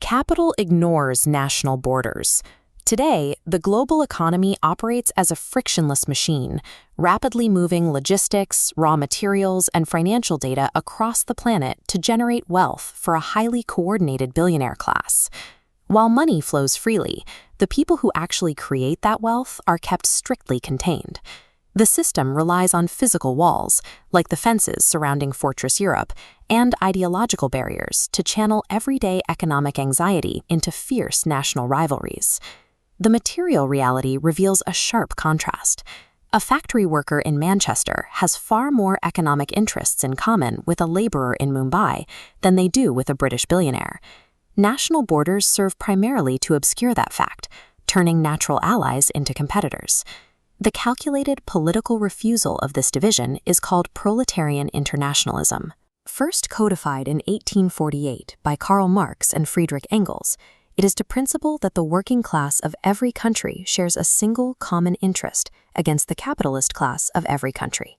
Capital ignores national borders. Today, the global economy operates as a frictionless machine, rapidly moving logistics, raw materials, and financial data across the planet to generate wealth for a highly coordinated billionaire class. While money flows freely, the people who actually create that wealth are kept strictly contained. The system relies on physical walls, like the fences surrounding Fortress Europe, and ideological barriers to channel everyday economic anxiety into fierce national rivalries. The material reality reveals a sharp contrast. A factory worker in Manchester has far more economic interests in common with a laborer in Mumbai than they do with a British billionaire. National borders serve primarily to obscure that fact, turning natural allies into competitors. The calculated political refusal of this division is called proletarian internationalism. First codified in 1848 by Karl Marx and Friedrich Engels, it is the principle that the working class of every country shares a single common interest against the capitalist class of every country.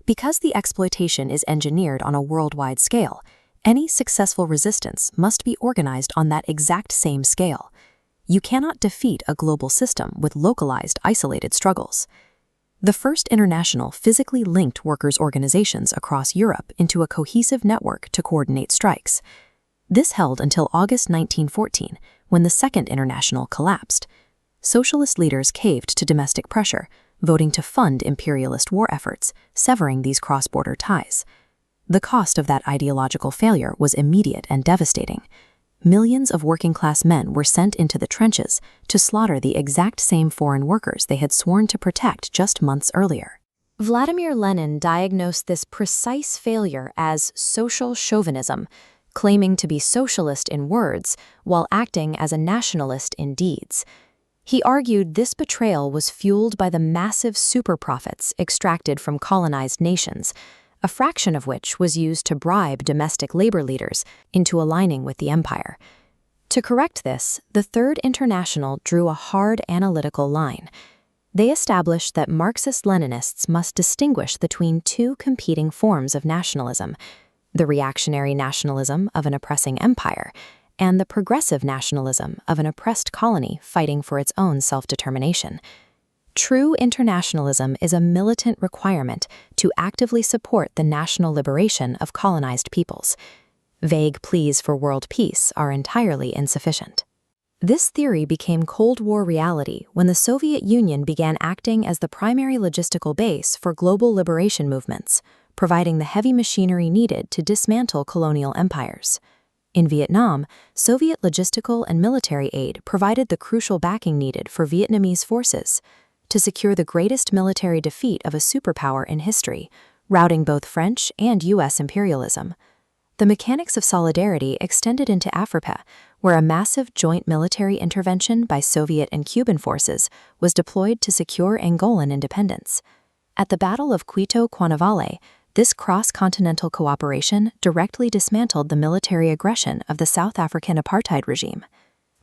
Because the exploitation is engineered on a worldwide scale, any successful resistance must be organized on that exact same scale. You cannot defeat a global system with localized, isolated struggles. The First International physically linked workers' organizations across Europe into a cohesive network to coordinate strikes. This held until August 1914, when the Second International collapsed. Socialist leaders caved to domestic pressure, voting to fund imperialist war efforts, severing these cross-border ties. The cost of that ideological failure was immediate and devastating. Millions of working-class men were sent into the trenches to slaughter the exact same foreign workers they had sworn to protect just months earlier. Vladimir Lenin diagnosed this precise failure as social chauvinism, claiming to be socialist in words while acting as a nationalist in deeds. He argued this betrayal was fueled by the massive super-profits extracted from colonized nations, a fraction of which was used to bribe domestic labor leaders into aligning with the empire. To correct this, the Third International drew a hard analytical line. They established that Marxist-Leninists must distinguish between two competing forms of nationalism: the reactionary nationalism of an oppressing empire and the progressive nationalism of an oppressed colony fighting for its own self-determination. True internationalism is a militant requirement to actively support the national liberation of colonized peoples. Vague pleas for world peace are entirely insufficient. This theory became Cold War reality when the Soviet Union began acting as the primary logistical base for global liberation movements, providing the heavy machinery needed to dismantle colonial empires. In Vietnam, Soviet logistical and military aid provided the crucial backing needed for Vietnamese forces to secure the greatest military defeat of a superpower in history, routing both French and U.S. imperialism. The mechanics of solidarity extended into Africa, where a massive joint military intervention by Soviet and Cuban forces was deployed to secure Angolan independence. At the Battle of Quito Cuanavale, this cross-continental cooperation directly dismantled the military aggression of the South African apartheid regime.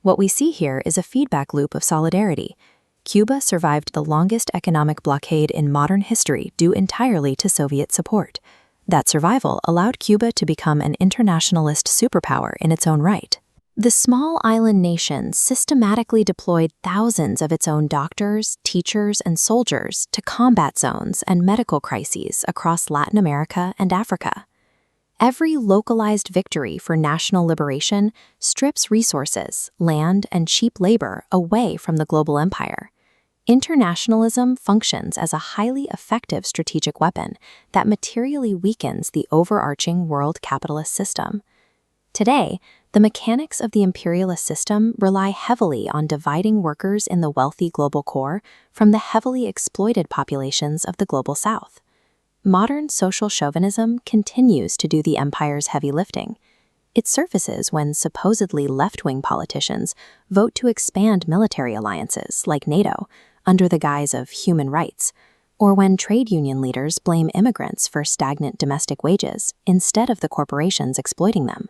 What we see here is a feedback loop of solidarity. Cuba survived the longest economic blockade in modern history due entirely to Soviet support. That survival allowed Cuba to become an internationalist superpower in its own right. The small island nation systematically deployed thousands of its own doctors, teachers, and soldiers to combat zones and medical crises across Latin America and Africa. Every localized victory for national liberation strips resources, land, and cheap labor away from the global empire. Internationalism functions as a highly effective strategic weapon that materially weakens the overarching world capitalist system. Today, the mechanics of the imperialist system rely heavily on dividing workers in the wealthy global core from the heavily exploited populations of the global south. Modern social chauvinism continues to do the empire's heavy lifting. It surfaces when supposedly left-wing politicians vote to expand military alliances like NATO under the guise of human rights, or when trade union leaders blame immigrants for stagnant domestic wages instead of the corporations exploiting them.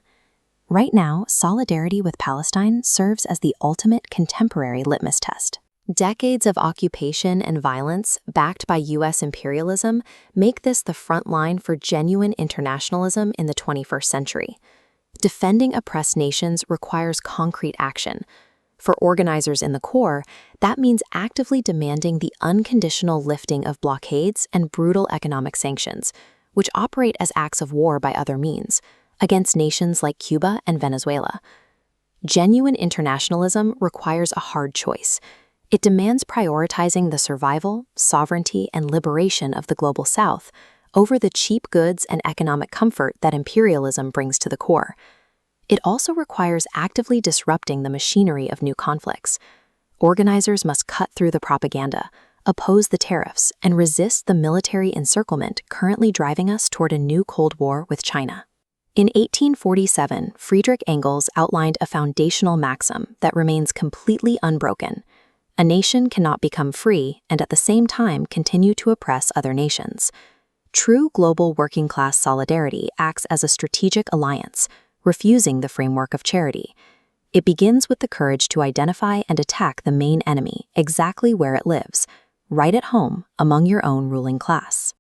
Right now, solidarity with Palestine serves as the ultimate contemporary litmus test. Decades of occupation and violence, backed by U.S. imperialism, make this the front line for genuine internationalism in the 21st century. Defending oppressed nations requires concrete action. For organizers in the core, that means actively demanding the unconditional lifting of blockades and brutal economic sanctions, which operate as acts of war by other means, against nations like Cuba and Venezuela. Genuine internationalism requires a hard choice. It demands prioritizing the survival, sovereignty, and liberation of the global South over the cheap goods and economic comfort that imperialism brings to the core. It also requires actively disrupting the machinery of new conflicts. Organizers must cut through the propaganda, oppose the tariffs, and resist the military encirclement currently driving us toward a new Cold War with China. In 1847, Friedrich Engels outlined a foundational maxim that remains completely unbroken. A nation cannot become free and at the same time continue to oppress other nations. True global working-class solidarity acts as a strategic alliance, refusing the framework of charity. It begins with the courage to identify and attack the main enemy exactly where it lives, right at home among your own ruling class.